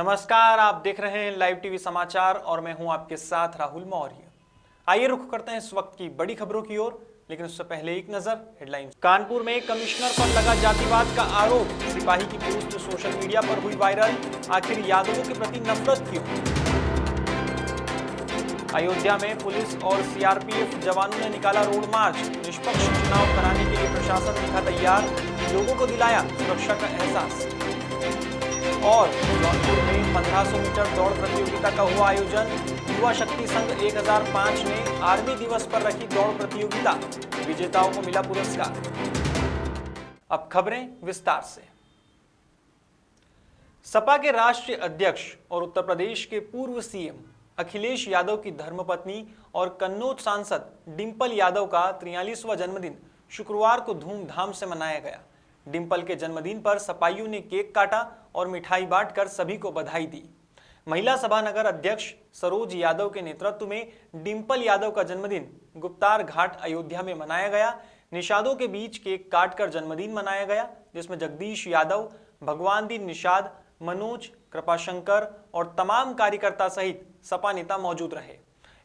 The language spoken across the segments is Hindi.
नमस्कार, आप देख रहे हैं लाइव टीवी समाचार और मैं हूं आपके साथ राहुल मौर्य। आइए रुख करते हैं इस वक्त की बड़ी खबरों की ओर, लेकिन उससे पहले एक नजर हेडलाइंस। कानपुर में कमिश्नर पर लगा जातिवाद का आरोप, सिपाही की पोस्ट सोशल मीडिया पर हुई वायरल। आखिर यादवों के प्रति नफरत क्यों? अयोध्या में पुलिस और सीआरपीएफ जवानों ने निकाला रोड मार्च। निष्पक्ष चुनाव कराने के लिए प्रशासन दिखा तैयार, लोगों को दिलाया सुरक्षा का एहसास। और जौनपुर में 1500 मीटर दौड़ प्रतियोगिता का हुआ आयोजन। युवा शक्ति संघ 1005 ने आर्मी दिवस पर रखी दौड़ प्रतियोगिता, विजेताओं को मिला पुरस्कार। अब खबरें विस्तार से। सपा के राष्ट्रीय अध्यक्ष और उत्तर प्रदेश के पूर्व सीएम अखिलेश यादव की धर्मपत्नी और कन्नौज सांसद डिंपल यादव का 43वां जन्मदिन शुक्रवार को धूमधाम से मनाया गया। डिंपल के जन्मदिन पर सपाइयों ने केक काटा और मिठाई बांटकर सभी को बधाई दी। महिला सभा नगर अध्यक्ष सरोज यादव के नेतृत्व में डिंपल यादव का जन्मदिन गुप्तार घाट अयोध्या में मनाया गया। निषादों के बीच केक काटकर जन्मदिन मनाया गया, जिसमें जगदीश यादव, भगवान दीन निषाद, मनोज, कृपाशंकर और तमाम कार्यकर्ता सहित सपा नेता मौजूद रहे।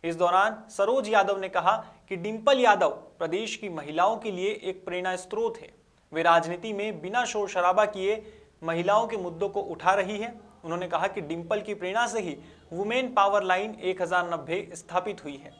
इस दौरान सरोज यादव ने कहा कि डिंपल यादव प्रदेश की महिलाओं के लिए एक प्रेरणा स्रोत है। वे राजनीति में बिना शोर शराबा किए महिलाओं के मुद्दों को उठा रही है। उन्होंने कहा कि डिंपल की प्रेरणा से ही वुमेन पावर लाइन 1090 स्थापित हुई है।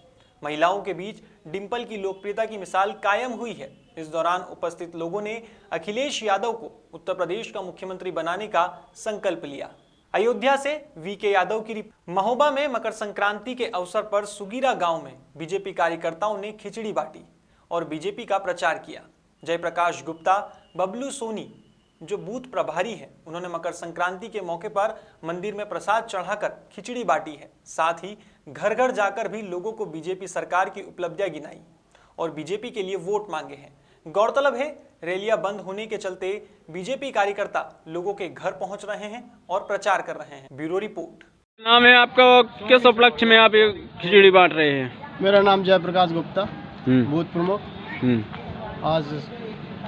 महिलाओं के बीच डिंपल की लोकप्रियता की मिसाल कायम हुई है। इस दौरान उपस्थित लोगों ने अखिलेश यादव को उत्तर प्रदेश का मुख्यमंत्री बनाने का संकल्प लिया। अयोध्या से वीके यादव की रिपोर्ट। महोबा में मकर संक्रांति के अवसर पर सुगीरा गांव में बीजेपी कार्यकर्ताओं ने खिचड़ी बांटी और बीजेपी का प्रचार किया। जयप्रकाश गुप्ता, बबलू सोनी जो बूथ प्रभारी हैं, उन्होंने मकर संक्रांति के मौके पर मंदिर में प्रसाद चढ़ाकर खिचड़ी बांटी है। साथ ही घर घर जाकर भी लोगों को बीजेपी सरकार की उपलब्धियां गिनाई और बीजेपी के लिए वोट मांगे हैं। गौरतलब है, रैलियां बंद होने के चलते बीजेपी कार्यकर्ता लोगों के घर पहुंच रहे हैं और प्रचार कर रहे हैं। Bureau report. नाम है आपका, किस उपलक्ष्य में आप ये खिचड़ी बांट रहे हैं? मेरा नाम जयप्रकाश गुप्ता, बूथ प्रमुख। आज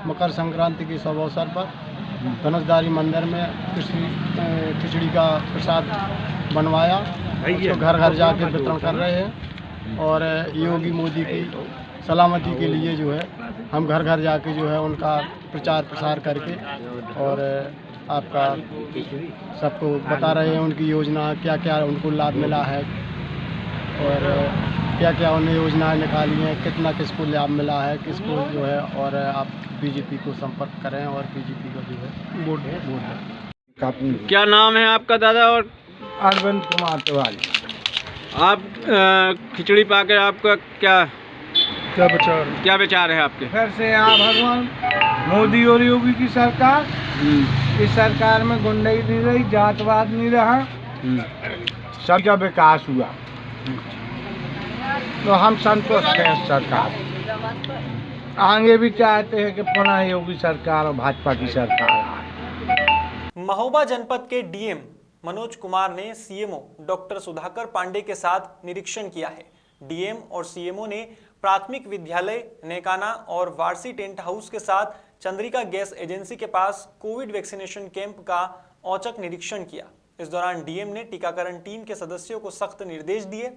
मकर संक्रांति के शुभ अवसर पर धनुषधारी मंदिर में खिचड़ी का प्रसाद बनवाया, उसको घर घर जाके वितरण कर रहे हैं। और योगी मोदी की सलामती के लिए जो है हम घर घर जाके जो है उनका प्रचार प्रसार करके और आपका सबको बता रहे हैं उनकी योजना क्या क्या उनको लाभ मिला है और क्या क्या उन्हें योजनाएं निकाली हैं, कितना किसको लाभ मिला है, किसको जो है। और आप बीजेपी को संपर्क करें और बीजेपी को जो है वोट दें। क्या नाम है आपका दादा? और अरविंद कुमार तिवारी। आप खिचड़ी पाकर आपका क्या विचार है आपके? फिर से यहाँ भगवान मोदी और योगी की सरकार, इस सरकार में गुंडाई नहीं रही, जातवाद नहीं रहा, सबका विकास हुआ, तो हम संतुष्ट हैं इस सरकार। आगे भी चाहते हैं कि पुनः योगी सरकार और भाजपा की सरकार आए। महोबा जनपद के डीएम मनोज कुमार ने सीएमओ डॉक्टर सुधाकर पांडे के साथ निरीक्षण किया है। डीएम और सीएमओ ने प्राथमिक विद्यालय नेकाना और वारसी टेंट हाउस के साथ चंद्रिका गैस एजेंसी के पास कोविड वैक्सीनेशन कैंप का औचक निरीक्षण किया। इस दौरान डीएम ने टीकाकरण टीम के सदस्यों को सख्त निर्देश दिए।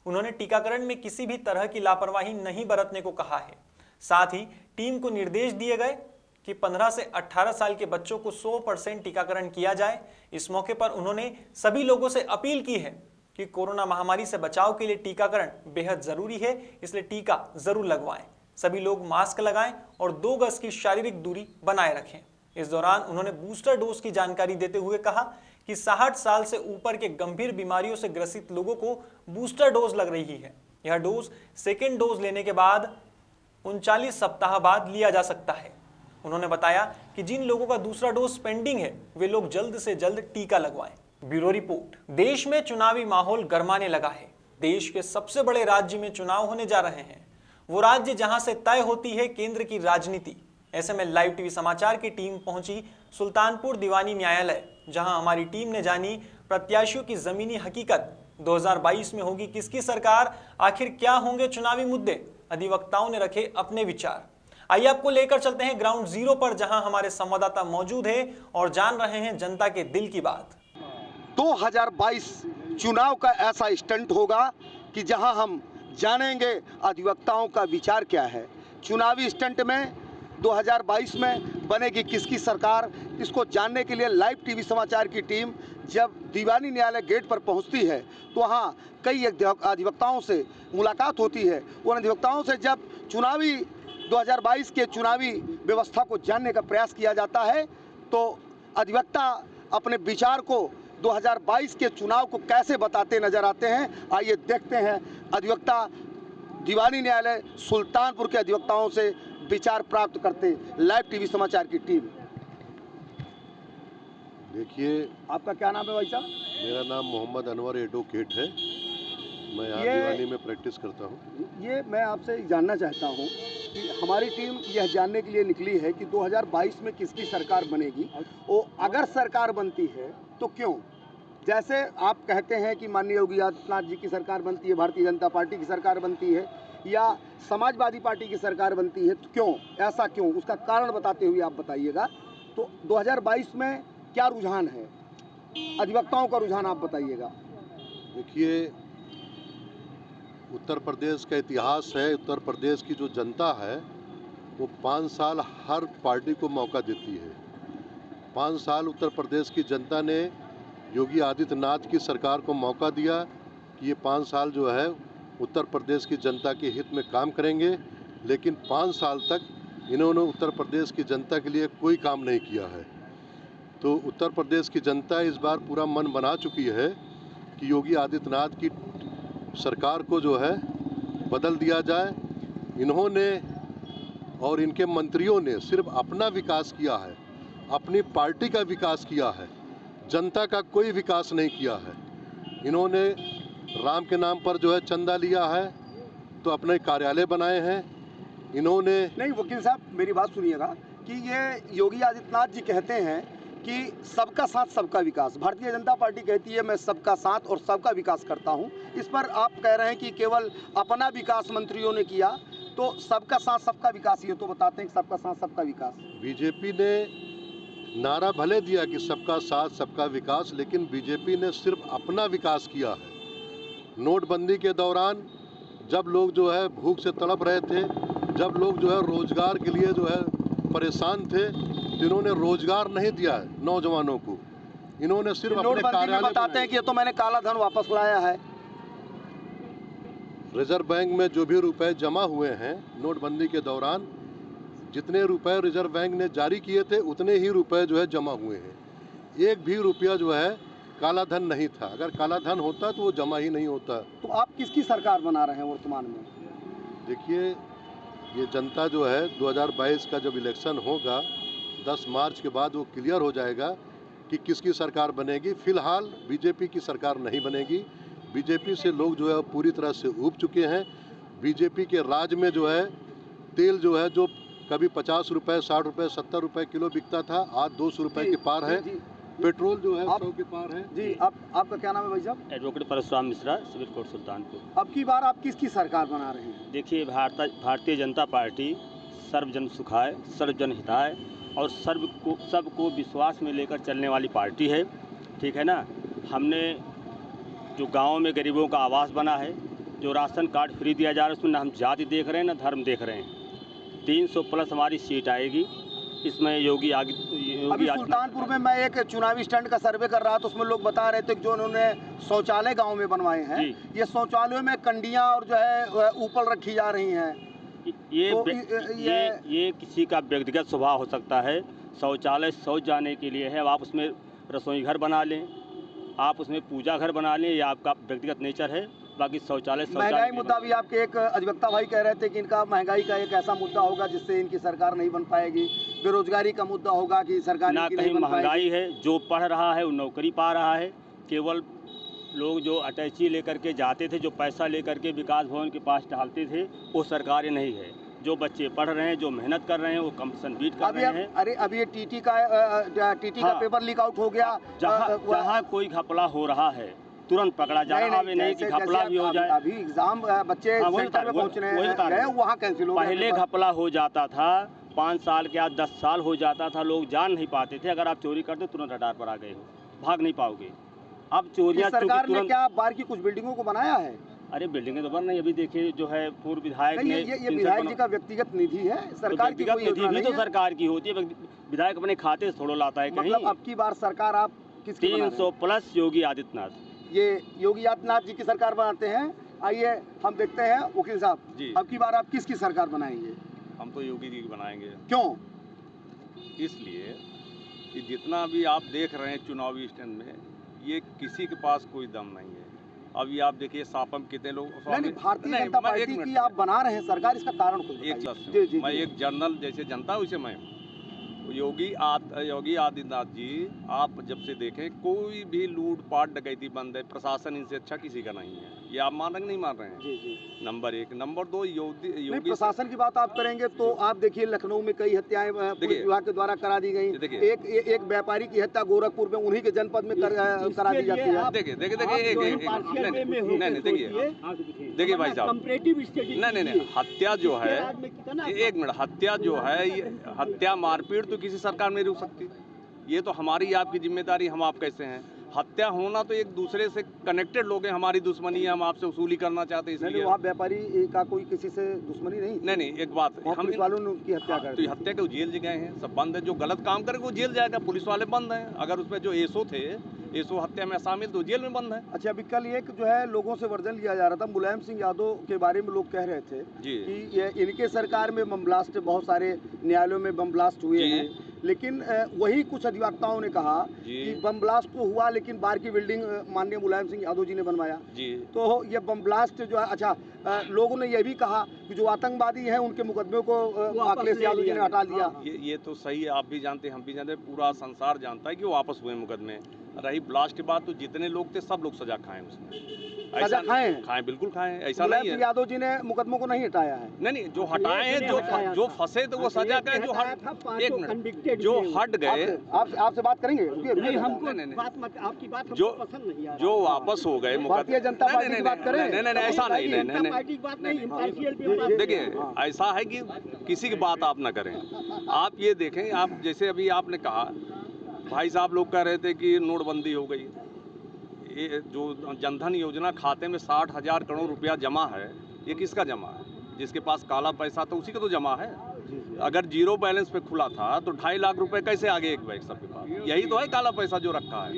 उन्होंने टीकाकरण में किसी भी तरह की लापरवाही नहीं बरतने को कहा है। साथ ही टीम को निर्देश दिए गए कि 15 से 18 साल के बच्चों को 100% टीकाकरण किया जाए। इस मौके पर उन्होंने सभी लोगों से अपील की है कि कोरोना महामारी से बचाव के लिए टीकाकरण बेहद जरूरी है, इसलिए टीका जरूर लगवाएं। सभी लोग मास्क लगाएं और 2 गज की शारीरिक दूरी बनाए रखें। इस दौरान उन्होंने बूस्टर डोज की जानकारी देते हुए कहा कि 60 साल से ऊपर के गंभीर बीमारियों से ग्रसित लोगों को बूस्टर डोज लग रही है। यह डोज सेकेंड डोज लेने के बाद 39 सप्ताह बाद लिया जा सकता है। उन्होंने बताया कि जिन लोगों का दूसरा डोज पेंडिंग है, वे लोग जल्द से जल्द टीका लगवाएं। Bureau report. देश में चुनावी माहौल गरमाने लगा है। देश के सबसे बड़े राज्य में चुनाव होने जा रहे हैं, वो राज्य जहां से तय होती है केंद्र की राजनीति। ऐसे में लाइव टीवी समाचार की टीम पहुंची सुल्तानपुर दीवानी न्यायालय, जहां हमारी टीम ने जानी प्रत्याशियों की जमीनी हकीकत। 2022 में होगी किसकी सरकार, आखिर क्या होंगे चुनावी मुद्दे, अधिवक्ताओं ने रखे अपने विचार। आइए आपको लेकर चलते हैं ग्राउंड जीरो पर, जहां हमारे संवाददाता मौजूद है और जान रहे हैं जनता के दिल की बात। 2022 चुनाव का ऐसा स्टंट होगा कि जहां हम जानेंगे अधिवक्ताओं का विचार क्या है। चुनावी स्टंट में 2022 में बनेगी किसकी सरकार, इसको जानने के लिए लाइव टीवी समाचार की टीम जब दीवानी न्यायालय गेट पर पहुंचती है तो वहां कई अधिवक्ताओं से मुलाकात होती है। उन अधिवक्ताओं से जब 2022 के चुनावी व्यवस्था को जानने का प्रयास किया जाता है तो अधिवक्ता अपने विचार को 2022 के चुनाव को कैसे बताते नजर आते हैं। आइए देखते हैं अधिवक्ता दीवानी न्यायालय सुल्तानपुर के अधिवक्ताओं से विचार प्राप्त करते लाइव टीवी समाचार की टीम। देखिए, आपका क्या नाम है भाई साहब? मेरा नाम मोहम्मद अनवर एडवोकेट है। मैं यहाँ दीवानी में प्रैक्टिस करता हूँ। ये मैं आपसे जानना चाहता हूँ कि हमारी टीम यह जानने के लिए निकली है कि 2022 में किसकी सरकार बनेगी और अगर सरकार बनती है तो क्यों। जैसे आप कहते हैं कि माननीय योगी आदित्यनाथ जी की सरकार बनती है, भारतीय जनता पार्टी की सरकार बनती है या समाजवादी पार्टी की सरकार बनती है, तो क्यों, ऐसा क्यों, उसका कारण बताते हुए आप बताइएगा। तो 2022 में क्या रुझान है, अधिवक्ताओं का रुझान आप बताइएगा। देखिए, उत्तर प्रदेश का इतिहास है, उत्तर प्रदेश की जो जनता है वो 5 साल हर पार्टी को मौका देती है। 5 साल उत्तर प्रदेश की जनता ने योगी आदित्यनाथ की सरकार को मौका दिया कि ये 5 साल जो है उत्तर प्रदेश की जनता के हित में काम करेंगे, लेकिन 5 साल तक इन्होंने उत्तर प्रदेश की जनता के लिए कोई काम नहीं किया है। तो उत्तर प्रदेश की जनता इस बार पूरा मन बना चुकी है कि योगी आदित्यनाथ की सरकार को जो है बदल दिया जाए। इन्होंने और इनके मंत्रियों ने सिर्फ अपना विकास किया है, अपनी पार्टी का विकास किया है, जनता का कोई विकास नहीं किया है। इन्होंने राम के नाम पर जो है चंदा लिया है तो अपने कार्यालय बनाए हैं। इन्होंने नहीं, वकील साहब मेरी बात सुनिएगा कि ये योगी आदित्यनाथ जी कहते हैं कि सबका साथ सबका विकास, भारतीय जनता पार्टी कहती है मैं सबका साथ और सबका विकास करता हूं। इस पर आप कह रहे हैं कि केवल अपना विकास मंत्रियों ने किया, तो सबका साथ सबका विकास ये तो बताते हैं कि सबका साथ सबका विकास। बीजेपी ने नारा भले दिया कि सबका साथ सबका विकास, लेकिन बीजेपी ने सिर्फ अपना विकास किया है। नोटबंदी के दौरान जब लोग जो है भूख से तड़प रहे थे, जब लोग जो है रोजगार के लिए जो है परेशान थे, तो इन्होंने रोजगार नहीं दिया है नौजवानों को। इन्होंने सिर्फ अपने कार्यालय बताते हैं कि ये तो मैंने काला धन वापस लाया है। रिजर्व बैंक में जो भी रुपए जमा हुए हैं नोटबंदी के दौरान, जितने रुपए रिजर्व बैंक ने जारी किए थे उतने ही रुपए जो है जमा हुए हैं। एक भी रुपया जो है काला धन नहीं था। अगर काला धन होता तो वो जमा ही नहीं होता। तो आप किसकी सरकार बना रहे हैं वर्तमान में? देखिए, ये जनता जो है 2022 का जब इलेक्शन होगा 10 मार्च के बाद वो क्लियर हो जाएगा कि किसकी सरकार बनेगी। फिलहाल बीजेपी की सरकार नहीं बनेगी। बीजेपी से लोग जो है पूरी तरह से ऊब चुके हैं। बीजेपी के राज में जो है तेल जो है, जो कभी 50 रुपये, 60 रुपये, 70 रुपये किलो बिकता था, आज 200 रुपये के पार है। पेट्रोल जो है 100 के पार है। जी, आपका क्या नाम है भाई साहब? Advocate Parshuram Mishra, civil court Sultanpur. अब की बार आप किसकी सरकार बना रहे हैं? देखिए, भारतीय जनता पार्टी सर्वजन सुखाय, सर्वजन हिताय और सबको विश्वास में लेकर चलने वाली पार्टी है। ठीक है ना। हमने जो गाँव में गरीबों का आवास बना है, जो राशन कार्ड फ्री दिया जा रहा है, उसमें ना हम जाति देख रहे हैं ना धर्म देख रहे हैं। 300+ हमारी सीट आएगी। इसमें योगी अभी सुल्तानपुर में मैं एक चुनावी स्टंट का सर्वे कर रहा था, उसमें लोग बता रहे थे कि जो उन्होंने शौचालय गांव में बनवाए हैं, ये शौचालयों में कंडियां और जो है ऊपर रखी जा रही हैं। ये किसी का व्यक्तिगत स्वभाव हो सकता है। शौचालय शौच जाने के लिए है। अब आप उसमें रसोई घर बना लें, आप उसमें पूजा घर बना लें, ये आपका व्यक्तिगत नेचर है। बाकी शौचालय महंगाई मुद्दा भी आपके एक अधिवक्ता भाई कह रहे थे कि इनका महंगाई का एक ऐसा मुद्दा होगा जिससे इनकी सरकार नहीं बन पाएगी। बेरोजगारी का मुद्दा होगा कि सरकार ना कहीं महंगाई है। जो पढ़ रहा है वो नौकरी पा रहा है। केवल लोग जो अटैची लेकर के जाते थे, जो पैसा लेकर के विकास भवन के पास टहलते थे, वो सरकारें नहीं है। जो बच्चे पढ़ रहे हैं, जो मेहनत कर रहे हैं, वो कम्पटीशन बीट कर रहे हैं। अरे अभी ये टीटी का पेपर लीक आउट हो गया। जहाँ कोई घपला हो रहा है तुरंत पकड़ा जा रहा है। नहीं कि घपला भी हो जाए। अभी एग्जाम बच्चे सेंटर में पहुंचने हैं, वहाँ कैंसिल हो गया। पहले घपला हो जाता था, 5 साल के बाद 10 साल हो जाता था, लोग जान नहीं पाते थे। अगर आप चोरी करते तुरंत रडार पर आ गए हो, भाग नहीं पाओगे। अब चोरियां सरकार ने तुरंत, क्या बार की कुछ बिल्डिंगों को बनाया है? अरे बिल्डिंगें तो बन रही, अभी देखिए जो है पूर्व विधायक नहीं, ने ये विधायक जी का व्यक्तिगत निधि है, सरकार की कोई योजना निधि नहीं तो है। सरकार की होती है, विधायक अपने खाते से थोड़ा लाता है कहीं। मतलब अब की बार सरकार आप किसकी बना रहे हैं? 300 प्लस योगी आदित्यनाथ। ये योगी आदित्यनाथ जी की सरकार बनाते हैं। आइए हम देखते हैं वकील साहब, जी। अब की बार आप किसकी सरकार बनाएंगे? हम तो योगी जी की बनाएंगे, क्यों? इसलिए कि जितना भी आप देख रहे हैं चुनावी स्टैंड में, ये किसी के पास कोई दम नहीं है। अभी आप देखिए सापम कितने लोग नहीं, भारतीय जनता पार्टी की आप बना रहे हैं सरकार, इसका कारण खुद एक बताइए। जी, मैं एक जनरल जैसे जनता वैसे मैं योगी आदित्यनाथ जी, आप जब से देखें कोई भी लूटपाट डकैती बंद है, प्रशासन इनसे अच्छा किसी का नहीं है। ये आप मान रहे हैं नहीं मान रहे हैं? जी जी। नंबर 1। नंबर 2, योगी प्रशासन की बात आप करेंगे तो आप देखिए लखनऊ में कई हत्याएं पुलिस विभाग के द्वारा करा दी गई। एक व्यापारी की हत्या गोरखपुर में उन्हीं के जनपद में करा दी जाती है। देखिए देखिए भाई साहब, नहीं, हत्या जो है, एक मिनट, हत्या जो है, ये हत्या मारपीट तो किसी सरकार में नहीं रुक सकती। ये तो हमारी आपकी जिम्मेदारी, हम आप कैसे हैं। हत्या होना तो एक दूसरे से कनेक्टेड लोग हैं, हमारी दुश्मनी है, हम आपसे वसूली करना चाहते हैं इसलिए। वहाँ व्यापारी का कोई किसी से दुश्मनी नहीं। एक बात, हम पुलिस वालों ने उनकी हत्या कर दी। तो हत्या के जेल गए हैं, सब बंद है। जो गलत काम करे वो जेल जाएगा, पुलिस वाले बंद हैं। अगर उसमें जो एसओ थे, एसओ हत्या में शामिल, तो जेल में बंद है। अच्छा, अभी कल एक जो है लोगों से वर्जन लिया जा रहा था, मुलायम सिंह यादव के बारे में लोग कह रहे थे कि ये इनके सरकार में बम ब्लास्ट, बहुत सारे न्यायालयों में बम ब्लास्ट हुए हैं, लेकिन वही कुछ अधिवक्ताओं ने कहा कि बम ब्लास्ट तो हुआ लेकिन बार की बिल्डिंग माननीय मुलायम सिंह यादव जी ने बनवाया। तो ये बम ब्लास्ट जो है, अच्छा, लोगों ने यह भी कहा कि जो आतंकवादी हैं उनके मुकदमे को अखिलेश यादव जी ने हटा दिया। ये तो सही है, आप भी जानते हैं, हम भी जानते हैं, पूरा संसार जानता है कि वो वापस हुए मुकदमे। रही ब्लास्ट के बाद तो जितने लोग थे सब लोग सजा खाए उसमें। सजा खाए, बिल्कुल खाए, ऐसा नहीं है। यादव जी ने मुकदमों को नहीं हटाया है। नहीं, जो हटाए हैं, जो फंसे तो वो सजा गए, जो हट गए। आपसे बात करेंगे, आपकी बात जो वापस हो गए, भारतीय जनता पार्टी की बात करें। नहीं, ऐसा नहीं। देखिए, ऐसा है कि किसी की बात आप ना करें। आप ये देखें, आप जैसे अभी आपने कहा, भाई साहब लोग कह रहे थे कि नोटबंदी हो गई। ये जो जनधन योजना खाते में 60,000 करोड़ रुपया जमा है, ये किसका जमा है? जिसके पास काला पैसा तो उसी का तो जमा है। अगर जीरो बैलेंस पे खुला था तो 2.5 लाख रुपए कैसे आ गए एक बैग सबके पास? यही तो है काला पैसा जो रखा है,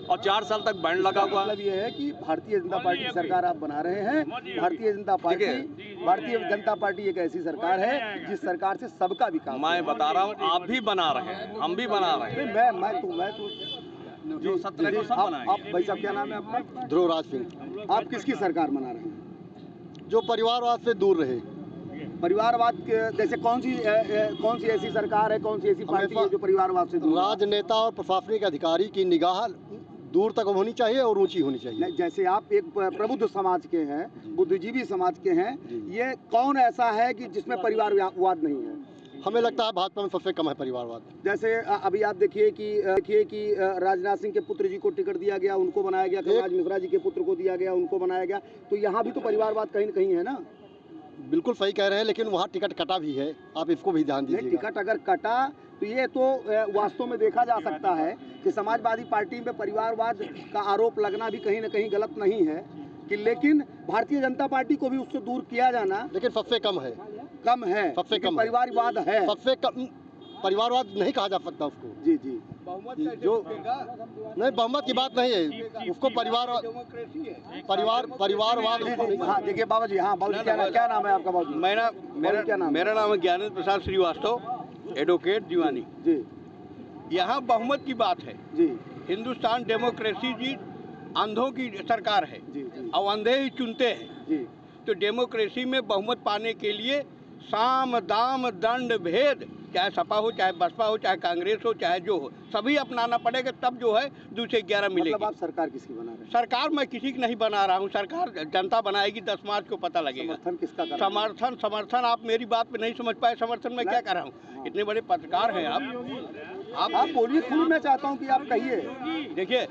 और 4 साल तक बैंड लगा हुआ। मतलब ये है कि भारतीय जनता पार्टी की सरकार आप बना रहे हैं। भारतीय जनता पार्टी एक ऐसी सरकार है जिस सरकार से सबका विकास। मैं बता रहा हूँ, आप भी बना रहे हैं, हम भी बना रहे हैं। मैं तो जो 17 को सब बनाएंगे। आप भाई साहब, क्या नाम है आपका? ध्रुवराज सिंह। आप किसकी सरकार बना रहे हैं? जो परिवारवाद से दूर रहे। परिवारवाद जैसे कौन सी ऐसी सरकार है, कौन सी ऐसी पार्टी है जो परिवारवाद से दूर? राजनेता और प्रशासनिक अधिकारी की निगाह दूर तक होनी चाहिए और ऊंची होनी चाहिए। जैसे आप एक प्रबुद्ध समाज के हैं, बुद्धिजीवी समाज के हैं, ये कौन ऐसा है कि जिसमें परिवारवाद नहीं है? हमें लगता है भाजपा में सबसे कम है परिवारवाद। जैसे अभी आप देखिए कि राजनाथ सिंह के पुत्र जी को टिकट दिया गया, उनको बनाया गया, कलराज मिश्रा जी के पुत्र को दिया गया, उनको बनाया गया। तो यहाँ भी तो परिवारवाद कहीं न कहीं है ना? बिल्कुल सही कह रहे हैं, लेकिन वहाँ टिकट कटा भी है, आप इसको भी ध्यान दीजिए। टिकट अगर कटा तो ये तो वास्तव में देखा जा सकता है कि समाजवादी पार्टी में परिवारवाद का आरोप लगना भी कहीं न कहीं गलत नहीं है, कि लेकिन भारतीय जनता पार्टी को भी उससे दूर किया जाना, लेकिन सबसे कम है, सबसे कम परिवारवाद है। सबसे कम परिवारवाद नहीं कहा जा सकता उसको। जी जो नहीं, बहुमत की बात नहीं है, उसको परिवारवाद हाँ, देखिए बाबा जी, हाँ बाबू जी, क्या नाम है आपका? बाबू मेरा नाम है ज्ञानेंद्र प्रसाद श्रीवास्तव, एडवोकेट दीवानी जी। यहाँ बहुमत की बात है जी। हिंदुस्तान डेमोक्रेसी जी अंधों की सरकार है जी। और अंधे ही चुनते हैं जी। तो डेमोक्रेसी में बहुमत पाने के लिए साम दाम दंड भेद, चाहे सपा हो, चाहे बसपा हो, चाहे कांग्रेस हो, चाहे जो हो, सभी अपनाना पड़ेगा, तब जो है 2 से 11 मिलेगी। मतलब आप सरकार किसकी बना रहे हैं? सरकार मैं किसी की नहीं बना रहा हूँ, सरकार जनता बनाएगी, 10 मार्च को पता लगेगा। समर्थन किसका कर? समर्थन आप मेरी बात पे नहीं समझ पाए। समर्थन मैं क्या कर रहा हूँ? इतने बड़े पत्रकार हैं आप बोलिए, खुद मैं चाहता हूँ कि आप कहिए। देखिए,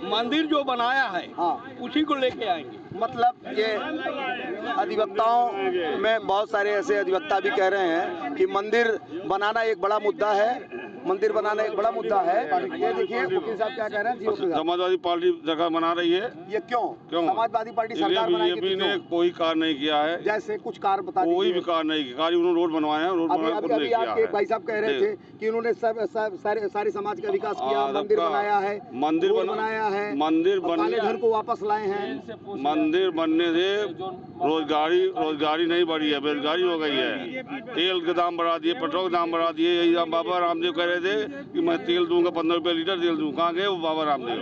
मंदिर जो बनाया है, हाँ, उसी को लेके आएंगे। मतलब ये अधिवक्ताओं में बहुत सारे ऐसे अधिवक्ता भी कह रहे हैं कि मंदिर बनाना एक बड़ा मुद्दा है मंदिर बनाना एक बड़ा मुद्दा है। ये देखिए वकील साहब क्या कह रहे हैं जी। वकील साहब, समाजवादी पार्टी जगह बना रही है। ये क्यों समाजवादी पार्टी सरकार बनाएगी? बीजेपी ने कोई कार्य नहीं किया है। जैसे कुछ कार्य बता दीजिए। कोई भी कार्य नहीं किया, उन्होंने रोड बनवाए हैं, रोड बनाया कुछ नहीं किया है। आपके भाई साहब कह रहे थे कि उन्होंने सारे समाज का विकास किया, मंदिर बनाया है, मंदिर बनाया है, मंदिर बनने घर को वापस लाए हैं। मंदिर बनने से रोजगारी नहीं बढ़ी है, बेरोजगारी हो गई है। तेल के दाम बढ़ा दिए, पेट्रोल के दाम बढ़ा दिए। यही बाबा रामदेव कह रहे थे कि मैं तेल दूंगा, 15 रुपए लीटर तेल दूं। कहाँ गए वो बाबा रामदेव?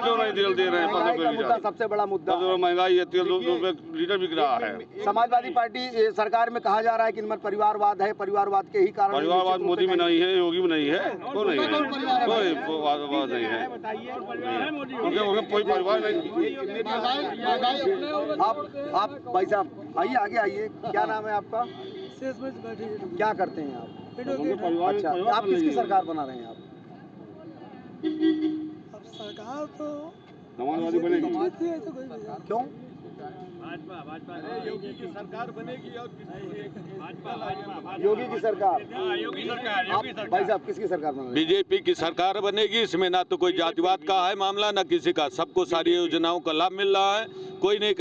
क्यों नहीं तेल दे रहे हैं? 15 रुपए लीटर सबसे बड़ा मुद्दा महंगाई है, तेल 2 रुपए लीटर बिक रहा है। समाजवादी पार्टी सरकार में कहा जा रहा है कि इनमें परिवारवाद है, परिवारवाद के ही कारण। परिवारवाद मोदी में नहीं है, योगी में नहीं है, क्यों नहीं है? कोई परिवारवाद नहीं है, कोई परिवार नहीं। आप भाई साहब आइए, आगे आइए। क्या नाम है आपका? क्या करते हैं आप? अच्छा, आप किसकी सरकार बना रहे हैं आप? अब सरकार तो समाजवादी बनेगी। क्यों? योगी की सरकार बनेगी और योगी की सरकार। भाई साहब किसकी सरकार बना रहे हैं? बीजेपी की सरकार बनेगी। इसमें ना तो कोई जातिवाद का है मामला, ना किसी का। सबको सारी योजनाओं का लाभ मिल रहा है। कोई नहीं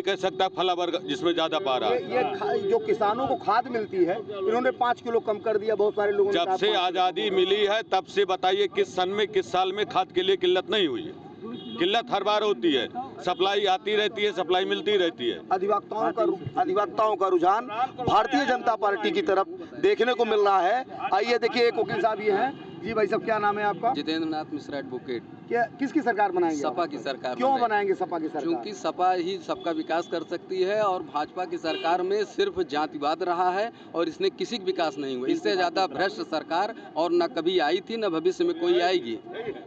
कह सकता फला वर्ग जिसमें ज्यादा पा रहा है। ये जो किसानों को खाद मिलती है, इन्होंने 5 किलो कम कर दिया। बहुत सारे लोगों ने जब से आजादी मिली है तब से बताइए किस सन में, किस साल में खाद के लिए किल्लत नहीं हुई है? किल्लत हर बार होती है, सप्लाई आती रहती है, सप्लाई मिलती रहती है। अधिवक्ताओं का रुझान भारतीय जनता पार्टी की तरफ देखने को मिल रहा है। आइए देखिए, एक वकील साहब ये हैं जी। भाई साहब क्या नाम है आपका? जितेंद्र नाथ मिश्रा एडवोकेट। क्या किसकी सरकार बनाएंगे? सपा की सरकार। क्यों बनाएंगे सपा की सरकार? क्योंकि सपा ही सबका विकास कर सकती है और भाजपा की सरकार में सिर्फ जातिवाद रहा है और इसने किसी का विकास नहीं हुआ। इससे ज्यादा भ्रष्ट सरकार और न कभी आई थी, न भविष्य में कोई आएगी।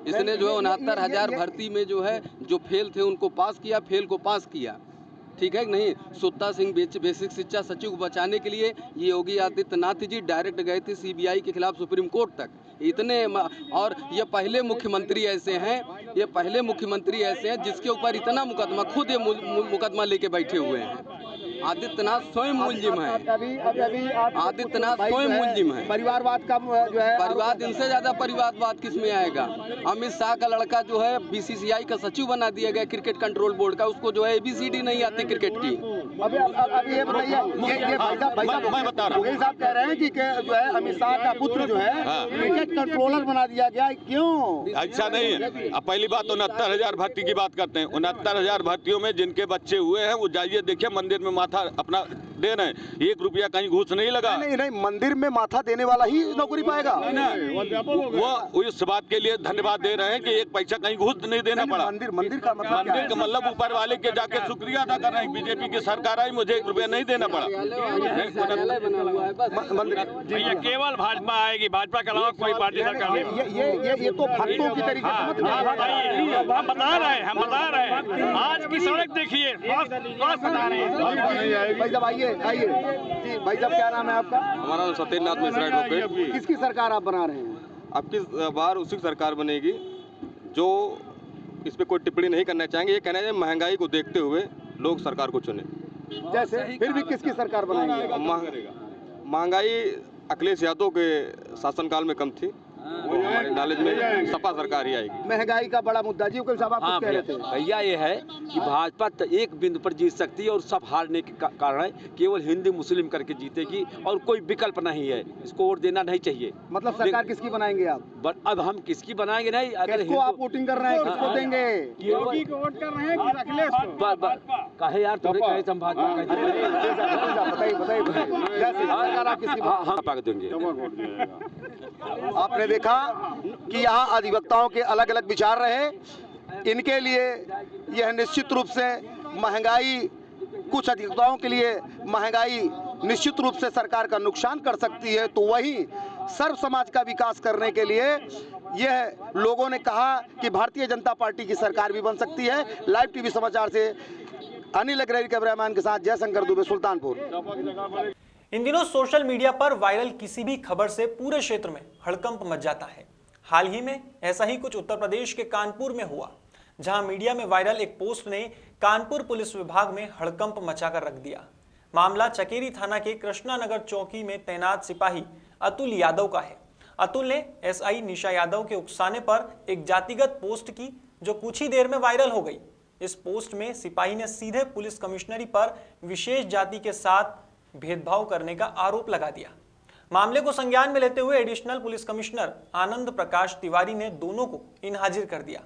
इसने जो है 69,000 भर्ती में जो है जो फेल थे उनको पास किया, फेल को पास किया। ठीक है कि नहीं? सुत्ता सिंह बेसिक शिक्षा सचिव को बचाने के लिए ये योगी आदित्यनाथ जी डायरेक्ट गए थे सीबीआई के खिलाफ सुप्रीम कोर्ट तक। इतने और ये पहले मुख्यमंत्री ऐसे हैं जिसके ऊपर इतना मुकदमा, खुद ये मुकदमा लेके बैठे हुए हैं। आदित्यनाथ स्वयं मुलजिम है। आदित्यनाथ स्वयं मुलजिम है। परिवारवाद का जो है, परिवार इनसे ज्यादा परिवारवाद किस में आएगा? अमित शाह का लड़का जो है बीसीसीआई का सचिव बना दिया गया, क्रिकेट कंट्रोल बोर्ड का। उसको जो है ABCD नहीं आती क्रिकेट की। अब ये बताइए, मैं बता रहा हूँ, साहब कह रहे हैं कि जो है अमित शाह का पुत्र जो है क्रिकेट कंट्रोलर बना दिया गया। क्यों? अच्छा नहीं है। अब पहली बात 69,000 भर्ती की बात करते हैं। 69,000 भर्तियों में जिनके बच्चे हुए हैं वो जाइए देखिए, मंदिर में माथा अपना दे रहे हैं। 1 रुपया कहीं घूस नहीं लगा। नहीं, मंदिर में माथा देने वाला ही नौकरी पाएगा। वो इस बात के लिए धन्यवाद दे रहे हैं कि 1 पैसा कहीं घूस नहीं देना पड़ा। मंदिर का मतलब ऊपर वाले के जाके शुक्रिया अदा कर रहे हैं। बीजेपी की सरकार आई, मुझे 1 रुपया नहीं देना पड़ा। केवल भाजपा आएगी, भाजपा के अलावा कोई पार्टी सरकार नहीं। ये तो भक्तों की तरीके से हम बता रहे हैं। आज की सड़क देखिए, आइए जी। भाई साहब क्या नाम है आपका? हमारा नाम सत्येंद्र नाथ मिश्रा एडवोकेट। किसकी सरकार आप बना रहे हैं? अब किस बार उसी सरकार बनेगी जो इस पे कोई टिप्पणी नहीं करना चाहेंगे। ये कहना है महंगाई को देखते हुए लोग सरकार को चुने। जैसे फिर भी किसकी सरकार बनाएंगे? महंगाई अखिलेश यादव के शासनकाल में कम थी, वो हमारे नॉलेज में सपा सरकार ही आएगी। महंगाई का बड़ा मुद्दा जी। साहब आप कुछ कह रहे थे? भैया ये है कि भाजपा एक बिंदु पर जीत सकती है और सब हारने के कारण है केवल हिंदू मुस्लिम करके जीतेगी और कोई विकल्प नहीं है। इसको वोट देना नहीं चाहिए। मतलब सरकार किसकी बनाएंगे आप? अब हम किसकी बनाएंगे नहीं। अगर किसको आप वोटिंग कर रहे हैं, किसको देंगे? योगी को वोट कर रहे हैं कि अखिलेश को? कहे यार थोड़े कहे संभाजना देंगे। आपने देखा कि यहाँ अधिवक्ताओं के अलग अलग विचार रहे। इनके लिए यह निश्चित रूप से महंगाई, कुछ अधिवक्ताओं के लिए महंगाई निश्चित रूप से सरकार का नुकसान कर सकती है, तो वहीं सर्व समाज का विकास करने के लिए यह लोगों ने कहा कि भारतीय जनता पार्टी की सरकार भी बन सकती है। लाइव टीवी समाचार से अनिल अग्रवाल कैमरामैन के साथ जयशंकर दुबे, सुल्तानपुर। इन दिनों सोशल मीडिया पर वायरल किसी भी खबर से पूरे क्षेत्र में हड़कंप मच जाता है। हाल ही में ऐसा ही कुछ उत्तर प्रदेश के कानपुर में हुआ, जहां मीडिया में वायरल एक पोस्ट ने कानपुर पुलिस विभाग में हड़कंप मचाकर रख दिया। मामला चकेरी थाना के कृष्णा नगर चौकी में तैनात सिपाही अतुल यादव का है। अतुल ने एसआई निशा यादव के उकसाने पर एक जातिगत पोस्ट की जो कुछ ही देर में वायरल हो गई। इस पोस्ट में सिपाही ने सीधे पुलिस कमिश्नरी पर विशेष जाति के साथ भेदभाव करने का आरोप लगा दिया। मामले को संज्ञान में लेते हुए additional police commissioner Anand Prakash Tiwari ने दोनों को इन हाजिर कर दिया।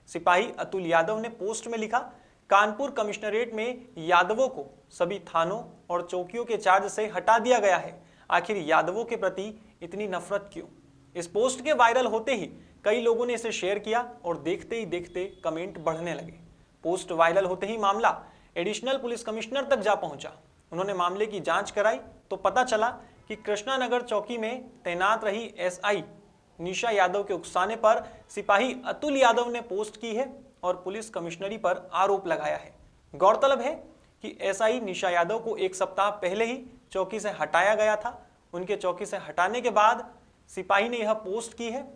सिपाही अतुल यादव ने पोस्ट में लिखा, कानपुर कमिश्नरेट में यादवों को सभी थानों और चौकियों के चार्ज से हटा दिया गया है। आखिर यादवों के प्रति इतनी नफरत क्यों? इस पोस्ट के वायरल होते ही कई लोगों ने इसे शेयर किया और देखते ही देखते कमेंट बढ़ने लगे। पोस्ट वायरल होते ही मामला एडिशनल पुलिस कमिश्नर तक जा पहुंचा। उन्होंने मामले की जांच कराई तो पता चला कि कृष्णानगर चौकी में तैनात रही एसआई निशा यादव के उकसाने पर सिपाही अतुल यादव ने पोस्ट की है और पुलिस कमिश्नरी पर आरोप लगाया है। गौरतलब है कि एसआई निशा यादव को एक सप्ताह पहले ही चौकी से हटाया गया था। उनके चौकी से हटाने के बाद सिपाही ने यह पोस्ट की है।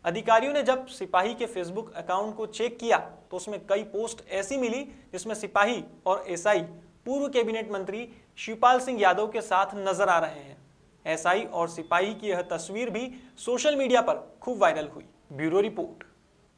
अधिकारियों ने जब सिपाही के फेसबुक अकाउंट को चेक किया तो उसमें कई पोस्ट ऐसी मिली जिसमें सिपाही और एसआई पूर्व कैबिनेट मंत्री शिवपाल सिंह यादव के साथ नजर आ रहे हैं। एसआई और सिपाही की यह तस्वीर भी सोशल मीडिया पर खूब वायरल हुई। Bureau report.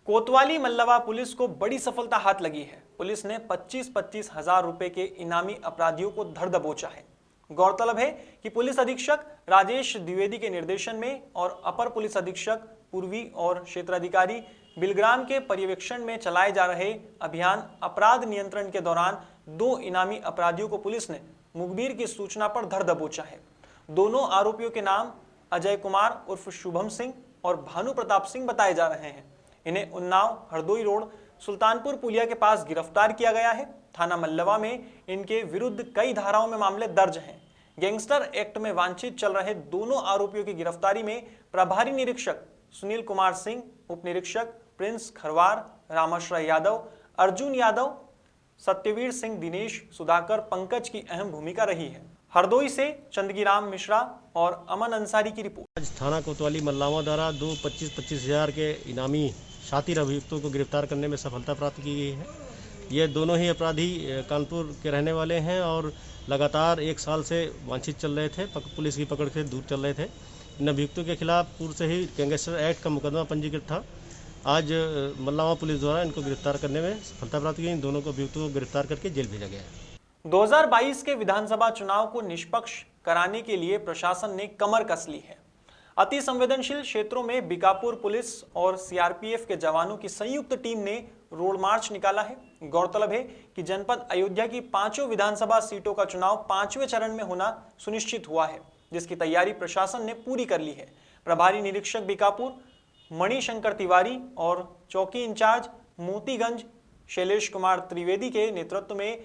कोतवाली मल्लवा पुलिस को बड़ी सफलता हाथ लगी है। पुलिस ने 25-25 हजार रुपए के इनामी अपराधियों को धर दबोचा है। गौरतलब है कि पुलिस अधीक्षक राजेश द्विवेदी के निर्देशन में और अपर पुलिस अधीक्षक पूर्वी और क्षेत्राधिकारी बिलग्राम के पर्यवेक्षण में चलाए जा रहे अभियान अपराध नियंत्रण के दौरान 2 इनामी अपराधियों को पुलिस ने मुखबिर की सूचना पर धर दबोचा है। दोनों आरोपियों के नाम अजय कुमार उर्फ शुभम सिंह और भानु प्रताप सिंह बताए जा रहे हैं। इन्हें उन्नाव हरदोई रोड सुल्तानपुर पुलिया के पास गिरफ्तार किया गया है। थाना मल्लवा में इनके विरुद्ध कई धाराओं में मामले दर्ज हैं। गैंगस्टर एक्ट में वांछित चल रहे दोनों आरोपियों की गिरफ्तारी में प्रभारी निरीक्षक सुनील कुमार सिंह, उप निरीक्षक प्रिंस खरवार, रामाश्रय यादव, अर्जुन यादव, सत्यवीर सिंह, दिनेश, सुधाकर, पंकज की अहम भूमिका रही है। हरदोई से चंदगीराम मिश्रा और अमन अंसारी की रिपोर्ट। आज थाना कोतवाली मल्लावा द्वारा 2 25-25 हजार के इनामी शातिर अभियुक्तों को गिरफ्तार करने में सफलता प्राप्त की गई है। ये दोनों ही अपराधी कानपुर के रहने वाले हैं और लगातार 1 साल से वांछित चल रहे थे, पुलिस की पकड़ से दूर चल रहे थे। इन अभियुक्तों के खिलाफ पूर्व से ही गैंगस्टर एक्ट का मुकदमा पंजीकृत था। आज मल्लावा पुलिस द्वारा इनको गिरफ्तार करने में सफलता प्राप्त की। इन दोनों को अभियुक्तों को गिरफ्तार करके जेल भेजा गया है। 2022 के विधानसभा चुनाव को निष्पक्ष कराने के लिए प्रशासन ने कमर कस ली है। अति संवेदनशील क्षेत्रों में बीकापुर पुलिस और सीआरपीएफ के जवानों की संयुक्त टीम ने रोड मार्च निकाला है। गौरतलब है कि जनपद अयोध्या की 5 विधानसभा सीटों का चुनाव 5वें चरण में होना सुनिश्चित हुआ है, जिसकी तैयारी प्रशासन ने पूरी कर ली है। प्रभारी निरीक्षक बीकापुर मणिशंकर तिवारी और चौकी इंचार्ज मोतीगंज शैलेश कुमार त्रिवेदी के नेतृत्व में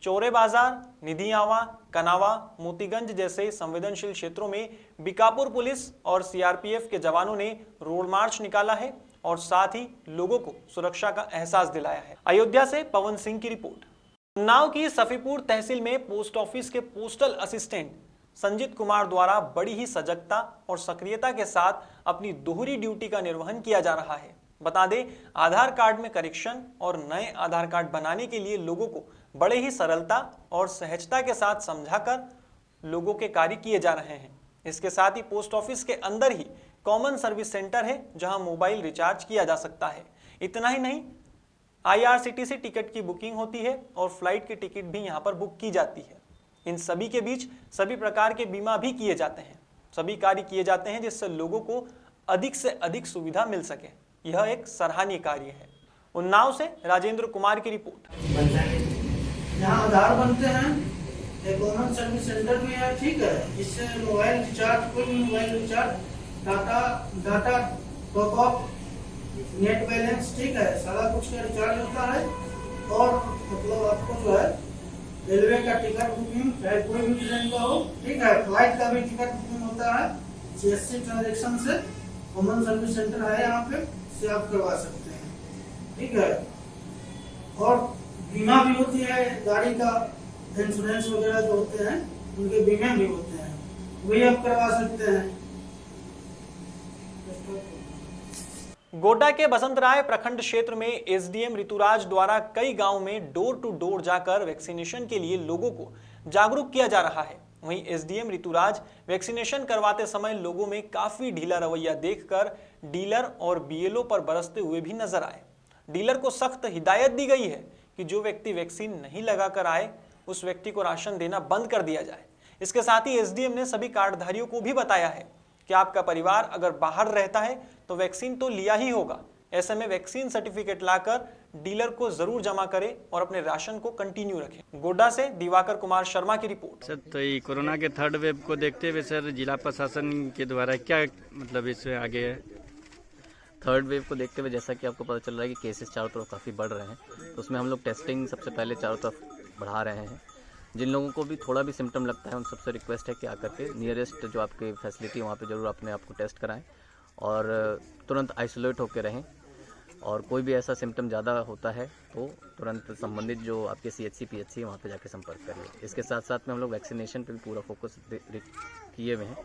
चौरे बाजार, निधियावा, कनावा, मोतीगंज जैसे संवेदनशील क्षेत्रों में बीकापुर पुलिस और सीआरपीएफ के जवानों ने रोड मार्च निकाला है और साथ ही लोगों को सुरक्षा का एहसास दिलाया है। अयोध्या से पवन सिंह की रिपोर्ट। उन्नाव की सफीपुर तहसील में पोस्ट ऑफिस के पोस्टल असिस्टेंट संजीत कुमार द्वारा बड़ी ही सजगता और सक्रियता के साथ अपनी दोहरी ड्यूटी का निर्वहन किया जा रहा है। बता दें, आधार कार्ड में करेक्शन और नए आधार कार्ड बनाने के लिए लोगों को बड़े ही सरलता और सहजता के साथ समझाकर लोगों के कार्य किए जा रहे हैं। इसके साथ ही पोस्ट ऑफिस के अंदर ही कॉमन सर्विस सेंटर है, जहां मोबाइल रिचार्ज किया जा सकता है। इतना ही नहीं, IRCTC टिकट की बुकिंग होती है और फ्लाइट की टिकट भी यहां पर बुक की जाती है। इन सभी के बीच सभी प्रकार के बीमा भी किए जाते हैं। सभी कार्य किए जाते हैं जिससे लोगों को अधिक से अधिक सुविधा मिल सके। यह एक सराहनीय कार्य है। उन्नाव से राजेंद्र कुमार की रिपोर्ट। यहाँ आधार बनते हैं, एक कॉमन सर्विस सेंटर भी है, ठीक है, जिससे मोबाइल रिचार्ज, कोई भी mobile recharge, data top up, net balance, ठीक है, सारा कुछ का रिचार्ज होता है। और मतलब आपको जो है रेलवे का टिकट बुकिंग, चाहे कोई भी ट्रेन का हो, ठीक है, फ्लाइट का भी टिकट बुकिंग होता है। CSC ट्रांजेक्शन से कॉमन सर्विस सेंटर है यहाँ पे, से आप करवा सकते हैं, ठीक है। और बीमा भी होती है, गाड़ी का इंश्योरेंस वगैरह जो होते हैं उनके बीमे भी होते हैं, वही आप करवा सकते हैं। गोड्डा के बसंतराय प्रखंड क्षेत्र में SDM ऋतुराज द्वारा कई गांव में डोर टू डोर जाकर वैक्सीनेशन के लिए लोगों को जागरूक किया जा रहा है। वहीं एसडीएम ऋतुराज वैक्सीनेशन करवाते समय लोगों में काफी ढीला रवैया देखकर डीलर और बीएलओ पर बरसते हुए भी नजर आए। डीलर को सख्त हिदायत दी गई है कि जो व्यक्ति वैक्सीन नहीं लगाकर आए उस व्यक्ति को राशन देना बंद कर दिया जाए। इसके साथ ही एसडीएम ने सभी कार्डधारियों को भी बताया है कि आपका परिवार अगर बाहर रहता है तो वैक्सीन तो लिया ही होगा। ऐसे में वैक्सीन सर्टिफिकेट लाकर डीलर को जरूर जमा करें और अपने राशन को कंटिन्यू रखें। गोड्डा से दिवाकर कुमार शर्मा की रिपोर्ट। सर, तो ये कोरोना के थर्ड वेव को देखते हुए सर जिला प्रशासन के द्वारा क्या मतलब इससे आगे है? थर्ड वेव को देखते हुए जैसा कि आपको पता चल रहा है कि केसेस चारों तरफ काफ़ी बढ़ रहे हैं, तो उसमें हम लोग टेस्टिंग सबसे पहले चारों तरफ बढ़ा रहे हैं। जिन लोगों को भी थोड़ा भी सिम्टम लगता है उन सबसे रिक्वेस्ट है कि आकर के नियरेस्ट जो आपके फैसिलिटी है वहाँ पे जरूर अपने आप को टेस्ट कराएं और तुरंत आइसोलेट होकर रहें। और कोई भी ऐसा सिम्टम ज़्यादा होता है तो तुरंत संबंधित जो आपके CHC PHC है वहाँ पे जाके संपर्क करिए। इसके साथ साथ में हम लोग वैक्सीनेशन पे भी पूरा फोकस किए हुए हैं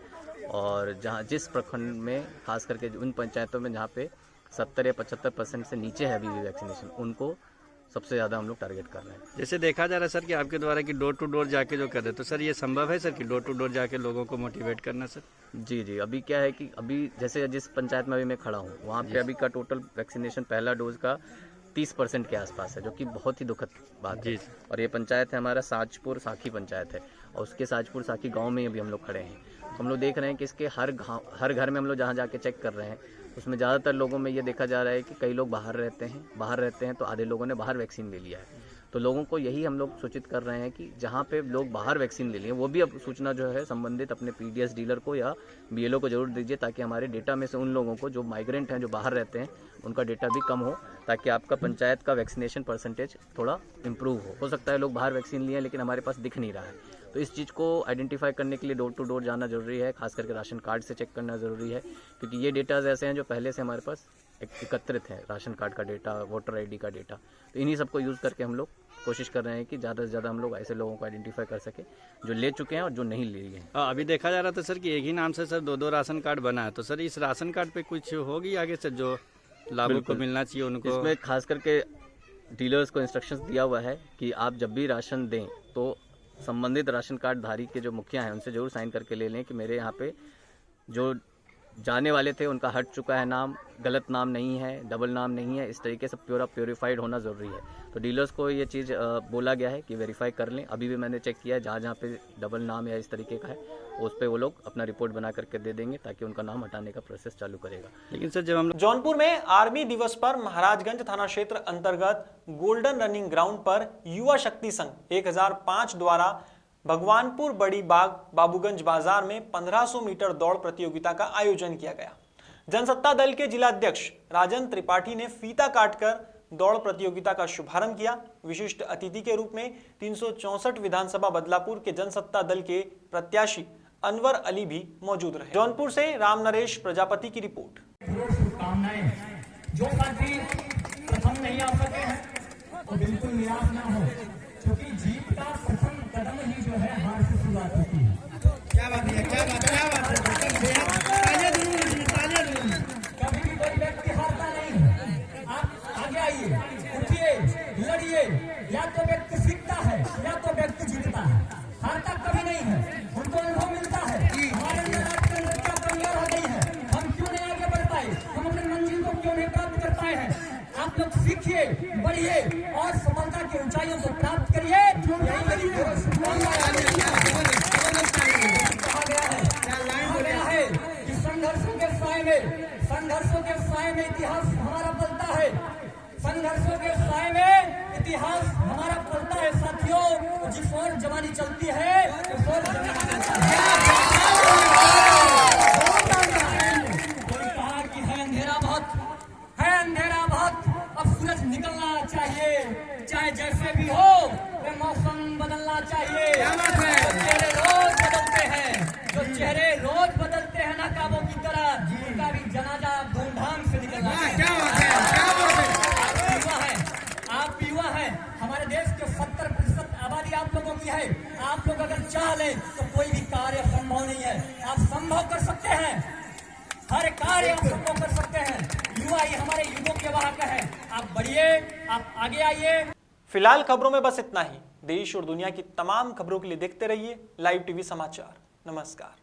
और जहाँ जिस प्रखंड में खास करके उन पंचायतों में जहाँ पे 70 या 75% से नीचे है अभी भी वैक्सीनेशन, उनको सबसे ज़्यादा हम लोग टारगेट कर रहे हैं। जैसे देखा जा रहा है सर कि आपके द्वारा कि डोर टू डोर जाके जो कर रहे हैं, तो सर ये संभव है सर कि डोर टू डोर जाके लोगों को मोटिवेट करना सर? जी, अभी क्या है कि अभी जैसे जिस पंचायत में अभी मैं खड़ा हूँ वहाँ पे अभी का टोटल वैक्सीनेशन पहला डोज का 30% के आसपास है, जो कि बहुत ही दुखद बात है। और ये पंचायत है हमारा साजपुर साखी पंचायत है और उसके साजपुर साखी गाँव में अभी हम लोग खड़े हैं। तो हम लोग देख रहे हैं कि इसके हर घर में हम लोग जहाँ जाके चेक कर रहे हैं उसमें ज़्यादातर लोगों में ये देखा जा रहा है कि कई लोग बाहर रहते हैं तो आधे लोगों ने बाहर वैक्सीन ले लिया है। तो लोगों को यही हम लोग सूचित कर रहे हैं कि जहाँ पे लोग बाहर वैक्सीन ले लिए वो भी अब सूचना जो है संबंधित अपने PDS डीलर को या BLO को जरूर दीजिए, ताकि हमारे डेटा में से उन लोगों को जो माइग्रेंट हैं जो बाहर रहते हैं उनका डेटा भी कम हो, ताकि आपका पंचायत का वैक्सीनेशन परसेंटेज थोड़ा इम्प्रूव हो सकता है लोग बाहर वैक्सीन लिए हैं लेकिन हमारे पास दिख नहीं रहा है। तो इस चीज़ को आइडेंटिफाई करने के लिए डोर टू डोर जाना ज़रूरी है, खास करके राशन कार्ड से चेक करना ज़रूरी है, क्योंकि ये डेटाज ऐसे हैं जो पहले से हमारे पास एकत्रित है, राशन कार्ड का डेटा, वोटर ID का डेटा। तो इन्हीं सबको यूज़ करके हम लोग कोशिश कर रहे हैं कि ज़्यादा से ज़्यादा हम लोग ऐसे लोगों को आइडेंटिफाई कर सकें जो ले चुके हैं और जो नहीं लिए हैं। अभी देखा जा रहा था सर कि एक ही नाम से सर दो राशन कार्ड बना है, तो सर इस राशन कार्ड पे कुछ होगी आगे से जो लाभुक को मिलना चाहिए उनको? इसमें खास करके डीलर्स को इंस्ट्रक्शंस दिया हुआ है कि आप जब भी राशन दें तो संबंधित राशन कार्ड धारी के जो मुखिया हैं उनसे जरूर साइन करके ले लें कि मेरे यहाँ पे जो जाने वाले थे उनका हट चुका है नाम, गलत नाम नहीं है, डबल नाम नहीं है। इस तरीके से प्योरीफाइड होना ज़रूरी है। तो डीलर्स को ये चीज़ बोला गया है कि वेरीफाई कर लें। अभी भी मैंने चेक किया है, जहाँ पे डबल नाम या इस तरीके का है उस पर वो लोग अपना रिपोर्ट बना करके दे देंगे, ताकि उनका नाम हटाने का प्रोसेस चालू करेगा। लेकिन सर जब हम जौनपुर में आर्मी दिवस पर महाराजगंज थाना क्षेत्र अंतर्गत गोल्डन रनिंग ग्राउंड पर युवा शक्ति संघ 1005 द्वारा भगवानपुर बड़ी बाग बाबूगंज बाजार में 1500 मीटर दौड़ प्रतियोगिता का आयोजन किया गया। जनसत्ता दल के जिला अध्यक्ष राजन त्रिपाठी ने फीता काटकर दौड़ प्रतियोगिता का शुभारंभ किया। विशिष्ट अतिथि के रूप में 364 विधानसभा बदलापुर के जनसत्ता दल के प्रत्याशी अनवर अली भी मौजूद रहे। जौनपुर से राम नरेश प्रजापति की रिपोर्ट। जो साथी प्रथम नहीं आ सके हैं तो बिल्कुल निराश ना हो, क्योंकि जीत का प्रथम कदम ही जो है हार से शुरुआत होती है। क्या बात है, क्या बात है, क्या बात है। कभी भी कोई व्यक्ति हारता नहीं है। आप आगे आइए, उठिए, लड़िए। या तो व्यक्ति सीखता है या तो व्यक्ति जीतता है, हारता कभी नहीं है। उनको अनुभव मिलता है। हमारे अंदर आजकल क्या कमियां रह गई है, हम क्यों नहीं आगे बढ़ पाए, हम अपने मंजिल को क्यों नहीं प्राप्त कर पाए हैं। आप लोग सीखिए, बढ़िए और सफलता की ऊंचाइयों को प्राप्त करिए। कहा गया है कि संघर्षों के साए में इतिहास हमारा पलता है। संघर्षों के साए में इतिहास हमारा पलता है साथियों। जिस ओर जवानी चलती है उस ओर कोई कहा कि है अंधेरा बहुत, अब सूरज निकलना चाहिए। चाहे जैसे भी हो वे मौसम बदलना चाहिए। चेहरे रोज बदलते हैं नकाबों की तरह, उनका भी जनाजा धूमधाम से निकलना चाहिए। आप युवा हैं, हमारे देश के 70% आबादी आप लोगों की है। आप लोग अगर चाह लें तो कोई भी कार्य संभव नहीं है। आप संभव कर सकते हैं, हर कार्य आप संभव कर सकते हैं। युवा ही हमारे युगों के वाहक है। आप बढ़िए, आप आगे आइए। फिलहाल खबरों में बस इतना ही। देश और दुनिया की तमाम खबरों के लिए देखते रहिए लाइव टीवी समाचार। नमस्कार।